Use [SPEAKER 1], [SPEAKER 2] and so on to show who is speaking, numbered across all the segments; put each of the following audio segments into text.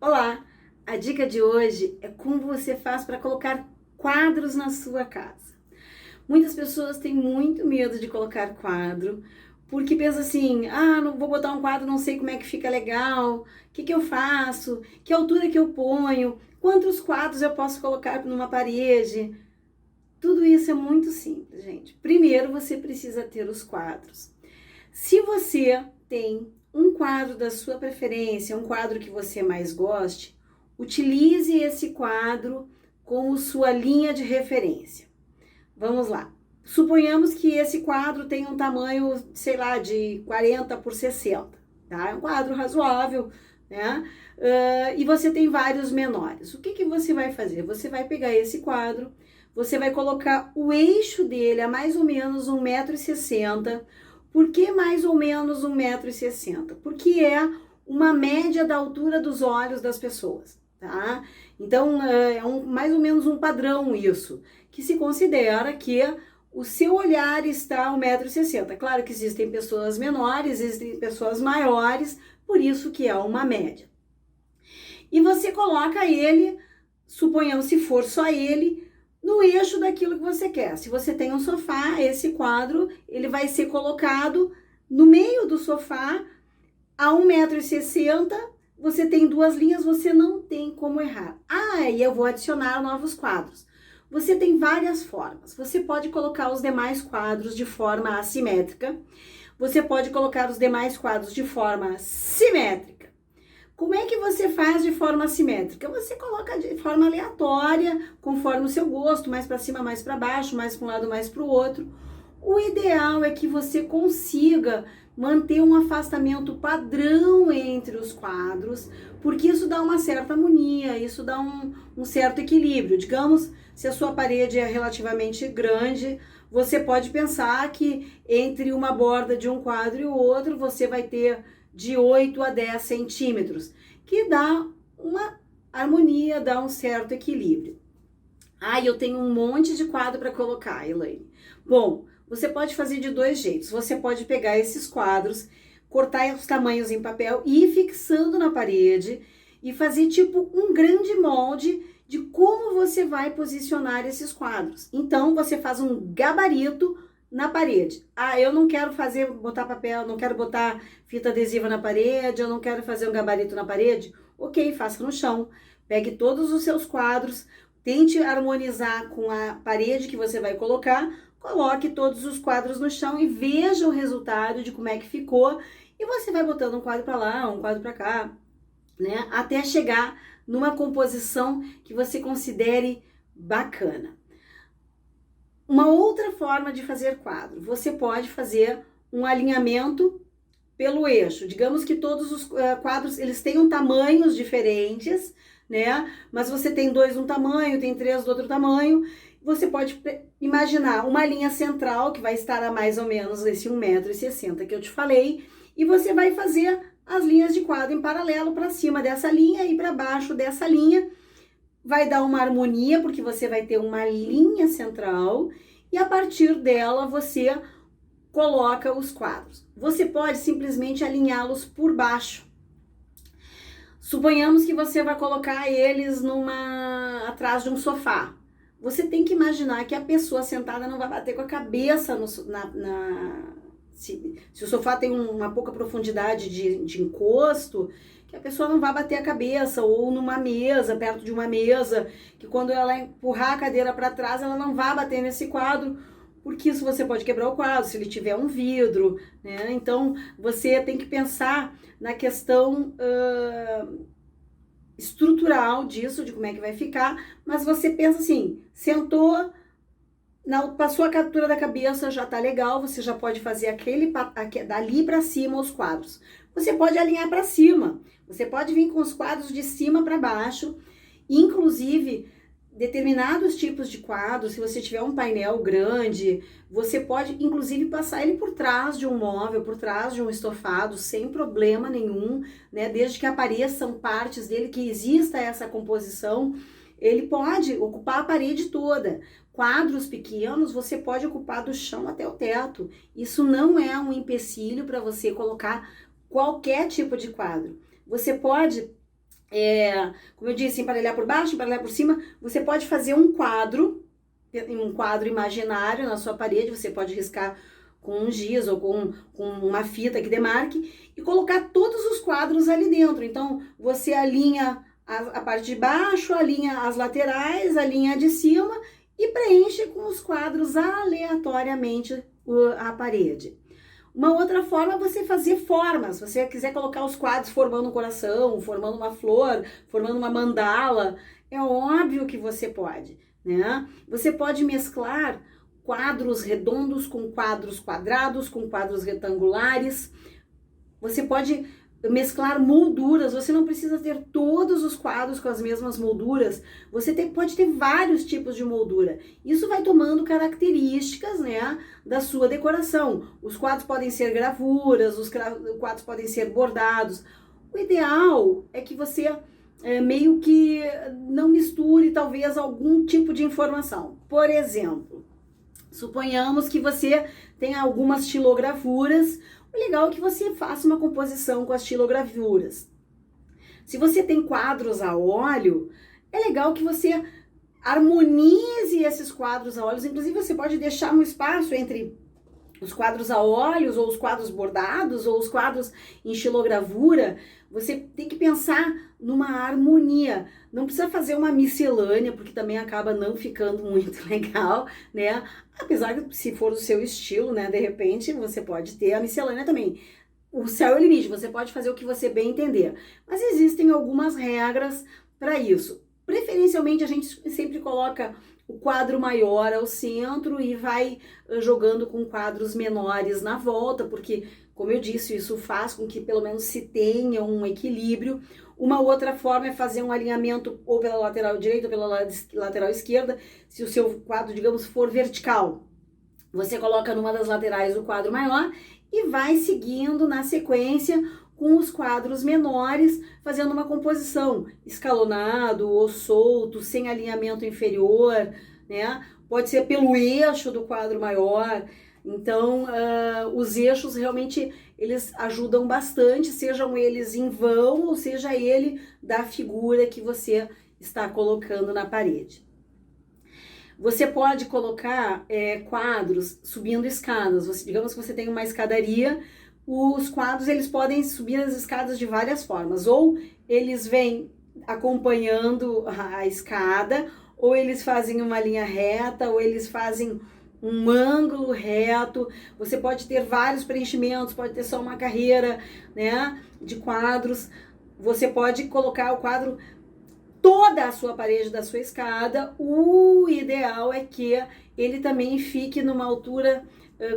[SPEAKER 1] Olá! A dica de hoje é como você faz para colocar quadros na sua casa. Muitas pessoas têm muito medo de colocar quadro, porque pensa assim, não vou botar um quadro, não sei como é que fica legal, o que eu faço, que altura que eu ponho, quantos quadros eu posso colocar numa parede. Tudo isso é muito simples, gente. Primeiro você precisa ter os quadros. Se você tem um quadro da sua preferência, um quadro que você mais goste, utilize esse quadro como sua linha de referência. Vamos lá. Suponhamos que esse quadro tem um tamanho, sei lá, de 40 por 60, tá? É um quadro razoável, né? E você tem vários menores. O que você vai fazer? Você vai pegar esse quadro, você vai colocar o eixo dele a mais ou menos 1,60 m. Por que mais ou menos 1,60 m? Porque é uma média da altura dos olhos das pessoas, tá? Então, mais ou menos um padrão isso, que se considera que o seu olhar está a 1,60 m. Claro que existem pessoas menores, existem pessoas maiores, por isso que é uma média. E você coloca ele, suponhamos se for só ele, no eixo daquilo que você quer. Se você tem um sofá, esse quadro, ele vai ser colocado no meio do sofá, a 1,60 m, você tem duas linhas, você não tem como errar. E eu vou adicionar novos quadros. Você tem várias formas. Você pode colocar os demais quadros de forma assimétrica. Você pode colocar os demais quadros de forma simétrica. Como é que você faz de forma assimétrica? Você coloca de forma aleatória, conforme o seu gosto, mais para cima, mais para baixo, mais para um lado, mais para o outro. O ideal é que você consiga manter um afastamento padrão entre os quadros, porque isso dá uma certa harmonia, isso dá um certo equilíbrio. Digamos, se a sua parede é relativamente grande, você pode pensar que entre uma borda de um quadro e o outro, você vai ter de 8 a 10 centímetros, que dá uma harmonia, dá um certo equilíbrio. Eu tenho um monte de quadro para colocar, Elaine. Bom, você pode fazer de dois jeitos. Você pode pegar esses quadros, cortar os tamanhos em papel e ir fixando na parede e fazer tipo um grande molde de como você vai posicionar esses quadros. Então, você faz um gabarito na parede. Eu não quero botar papel, não quero botar fita adesiva na parede, eu não quero fazer um gabarito na parede. Ok, faça no chão. Pegue todos os seus quadros, tente harmonizar com a parede que você vai colocar, coloque todos os quadros no chão e veja o resultado de como é que ficou. E você vai botando um quadro para lá, um quadro para cá, né? Até chegar numa composição que você considere bacana. Uma outra forma de fazer quadro, você pode fazer um alinhamento pelo eixo. Digamos que todos os quadros, eles tenham tamanhos diferentes, né? Mas você tem dois um tamanho, tem três do outro tamanho. Você pode imaginar uma linha central que vai estar a mais ou menos esse 1,60 m que eu te falei, e você vai fazer as linhas de quadro em paralelo para cima dessa linha e para baixo dessa linha. Vai dar uma harmonia, porque você vai ter uma linha central e a partir dela você coloca os quadros. Você pode simplesmente alinhá-los por baixo. Suponhamos que você vai colocar eles atrás de um sofá. Você tem que imaginar que a pessoa sentada não vai bater com a cabeça se o sofá tem uma pouca profundidade de encosto, que a pessoa não vai bater a cabeça, ou numa mesa, perto de uma mesa, que quando ela empurrar a cadeira para trás, ela não vai bater nesse quadro, porque isso você pode quebrar o quadro, se ele tiver um vidro, né? Então, você tem que pensar na questão estrutural disso, de como é que vai ficar, mas você pensa assim, sentou, passou a captura da cabeça, já tá legal, você já pode fazer dali para cima os quadros. Você pode alinhar para cima, você pode vir com os quadros de cima para baixo, inclusive determinados tipos de quadros, se você tiver um painel grande, você pode inclusive passar ele por trás de um móvel, por trás de um estofado, sem problema nenhum, né? Desde que apareçam partes dele, que exista essa composição, ele pode ocupar a parede toda. Quadros pequenos você pode ocupar do chão até o teto. Isso não é um empecilho para você colocar qualquer tipo de quadro. Você pode Como eu disse, emparelhar por baixo, emparelhar por cima. Você pode fazer um quadro imaginário na sua parede, você pode riscar com um giz ou com uma fita que demarque e colocar todos os quadros ali dentro. Então, você alinha a parte de baixo, alinha as laterais, alinha a de cima e preenche com os quadros aleatoriamente a parede. Uma outra forma é você fazer formas. Se você quiser colocar os quadros formando um coração, formando uma flor, formando uma mandala, é óbvio que você pode, né? Você pode mesclar quadros redondos com quadros quadrados, com quadros retangulares. Você pode mesclar molduras, você não precisa ter todos os quadros com as mesmas molduras, você pode ter vários tipos de moldura. Isso vai tomando características, né, da sua decoração. Os quadros podem ser gravuras, os quadros podem ser bordados. O ideal é que você meio que não misture talvez algum tipo de informação. Por exemplo, suponhamos que você tenha algumas xilogravuras. O legal é que você faça uma composição com as xilogravuras. Se você tem quadros a óleo, é legal que você harmonize esses quadros a óleo. Inclusive, você pode deixar um espaço entre os quadros a óleos, ou os quadros bordados, ou os quadros em xilogravura. Você tem que pensar numa harmonia. Não precisa fazer uma miscelânea, porque também acaba não ficando muito legal, né? Apesar que, se for o seu estilo, né, de repente, você pode ter a miscelânea também. O céu é o limite, você pode fazer o que você bem entender. Mas existem algumas regras para isso. Preferencialmente, a gente sempre coloca o quadro maior ao centro e vai jogando com quadros menores na volta, porque, como eu disse, isso faz com que pelo menos se tenha um equilíbrio. Uma outra forma é fazer um alinhamento ou pela lateral direita ou pela lateral esquerda, se o seu quadro, digamos, for vertical. Você coloca numa das laterais o quadro maior e vai seguindo na sequência com os quadros menores, fazendo uma composição escalonado ou solto, sem alinhamento inferior, né? Pode ser pelo eixo do quadro maior. Então, os eixos realmente, eles ajudam bastante, sejam eles em vão ou seja ele da figura que você está colocando na parede. Você pode colocar quadros subindo escadas. Digamos que você tem uma escadaria, os quadros eles podem subir as escadas de várias formas. Ou eles vêm acompanhando a escada, ou eles fazem uma linha reta, ou eles fazem um ângulo reto. Você pode ter vários preenchimentos, pode ter só uma carreira, né, de quadros. Você pode colocar o quadro toda a sua parede da sua escada. O ideal é que ele também fique numa altura,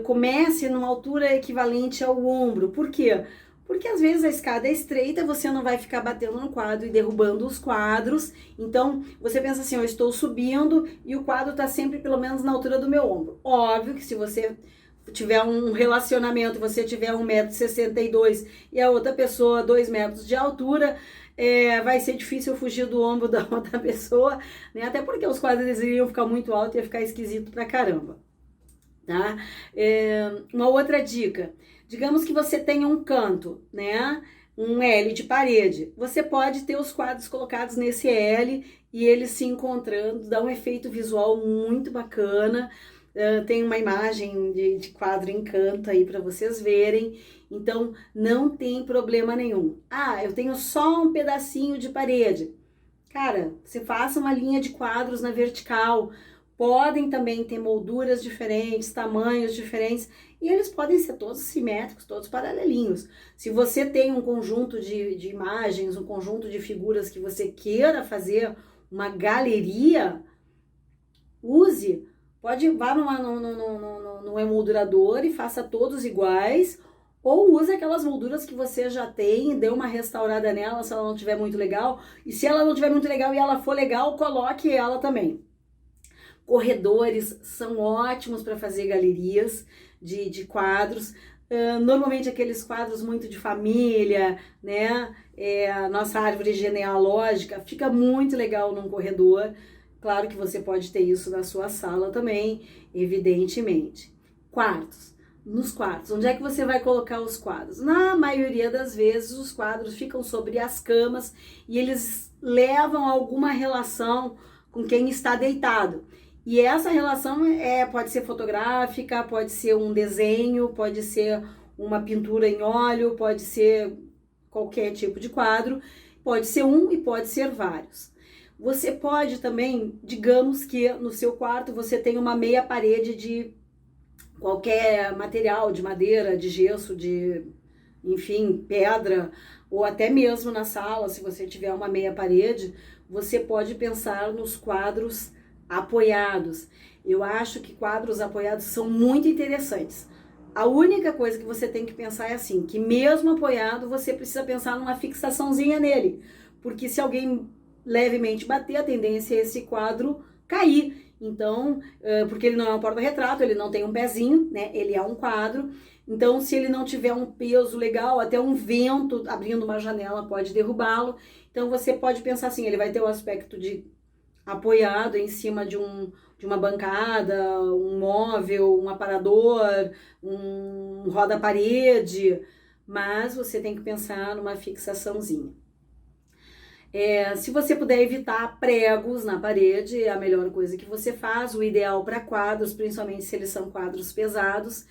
[SPEAKER 1] comece numa altura equivalente ao ombro. Por quê? Porque às vezes a escada é estreita, você não vai ficar batendo no quadro e derrubando os quadros. Então, você pensa assim, eu estou subindo e o quadro está sempre pelo menos na altura do meu ombro. Óbvio que se você tiver um relacionamento, você tiver 1,62 m e a outra pessoa 2 metros de altura, vai ser difícil fugir do ombro da outra pessoa, né? Até porque os quadros iriam ficar muito altos e ia ficar esquisito pra caramba, tá? Uma outra dica, digamos que você tenha um canto, né? Um L de parede, você pode ter os quadros colocados nesse L e eles se encontrando, dá um efeito visual muito bacana. Tem uma imagem de quadro em canto aí para vocês verem, então não tem problema nenhum. Ah, eu tenho só um pedacinho de parede. Cara, você faça uma linha de quadros na vertical. Podem também ter molduras diferentes, tamanhos diferentes, e eles podem ser todos simétricos, todos paralelinhos. Se você tem um conjunto de imagens, um conjunto de figuras que você queira fazer uma galeria, use. Vá no emoldurador e faça todos iguais, ou use aquelas molduras que você já tem, dê uma restaurada nela se ela não estiver muito legal, e se ela não estiver muito legal e ela for legal, coloque ela também. Corredores são ótimos para fazer galerias de quadros, normalmente aqueles quadros muito de família, né? A nossa árvore genealógica fica muito legal num corredor. Claro que você pode ter isso na sua sala também, evidentemente. Quartos. nos quadros. Onde é que você vai colocar os quadros? Na maioria das vezes, os quadros ficam sobre as camas e eles levam alguma relação com quem está deitado. E essa relação pode ser fotográfica, pode ser um desenho, pode ser uma pintura em óleo, pode ser qualquer tipo de quadro, pode ser um e pode ser vários. Você pode também, digamos que no seu quarto você tem uma meia parede de qualquer material, de madeira, de gesso, de, enfim, pedra, ou até mesmo na sala, se você tiver uma meia parede, você pode pensar nos quadros apoiados. Eu acho que quadros apoiados são muito interessantes. A única coisa que você tem que pensar é assim, que mesmo apoiado, você precisa pensar numa fixaçãozinha nele, porque se alguém levemente bater, a tendência é esse quadro cair. Então, porque ele não é um porta-retrato, ele não tem um pezinho, né? Ele é um quadro. Então, se ele não tiver um peso legal, até um vento abrindo uma janela pode derrubá-lo. Então, você pode pensar assim, ele vai ter o aspecto de apoiado em cima de uma bancada, um móvel, um aparador, um roda-parede, mas você tem que pensar numa fixaçãozinha. Se você puder evitar pregos na parede, é a melhor coisa que você faz. O ideal para quadros, principalmente se eles são quadros pesados,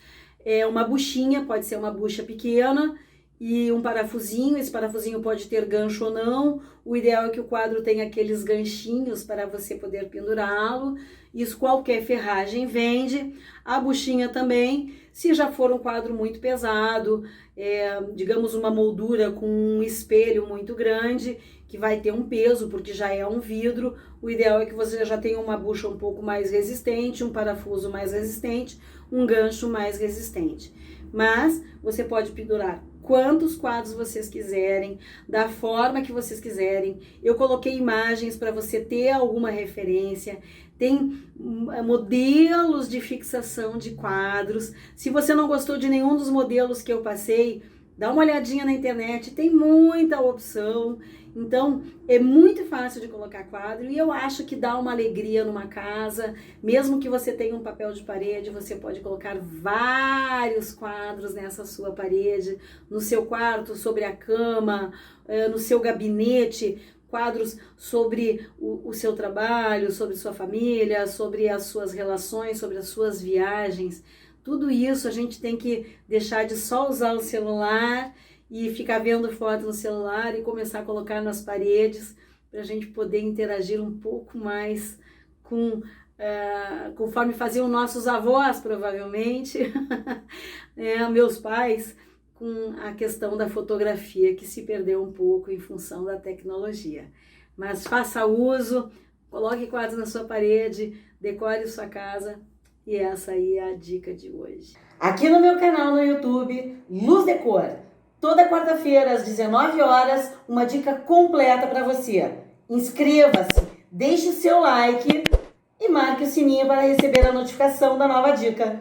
[SPEAKER 1] é uma buchinha, pode ser uma bucha pequena e um parafusinho. Esse parafusinho pode ter gancho ou não. O ideal é que o quadro tenha aqueles ganchinhos para você poder pendurá-lo. Isso qualquer ferragem vende. A buchinha também, se já for um quadro muito pesado, digamos uma moldura com um espelho muito grande, que vai ter um peso, porque já é um vidro, o ideal é que você já tenha uma bucha um pouco mais resistente, um parafuso mais resistente, um gancho mais resistente. Mas você pode pendurar quantos quadros vocês quiserem, da forma que vocês quiserem. Eu coloquei imagens para você ter alguma referência. Tem modelos de fixação de quadros. Se você não gostou de nenhum dos modelos que eu passei, dá uma olhadinha na internet, tem muita opção. Então, é muito fácil de colocar quadro e eu acho que dá uma alegria numa casa. Mesmo que você tenha um papel de parede, você pode colocar vários quadros nessa sua parede, no seu quarto, sobre a cama, no seu gabinete, quadros sobre o seu trabalho, sobre sua família, sobre as suas relações, sobre as suas viagens. Tudo isso a gente tem que deixar de só usar o celular e ficar vendo foto no celular e começar a colocar nas paredes para a gente poder interagir um pouco mais conforme faziam nossos avós, provavelmente, meus pais, com a questão da fotografia, que se perdeu um pouco em função da tecnologia. Mas faça uso, coloque quadros na sua parede, decore sua casa. E essa aí é a dica de hoje. Aqui no meu canal no YouTube, Luz Decor. Toda quarta-feira, às 19 horas, uma dica completa para você. Inscreva-se, deixe o seu like e marque o sininho para receber a notificação da nova dica.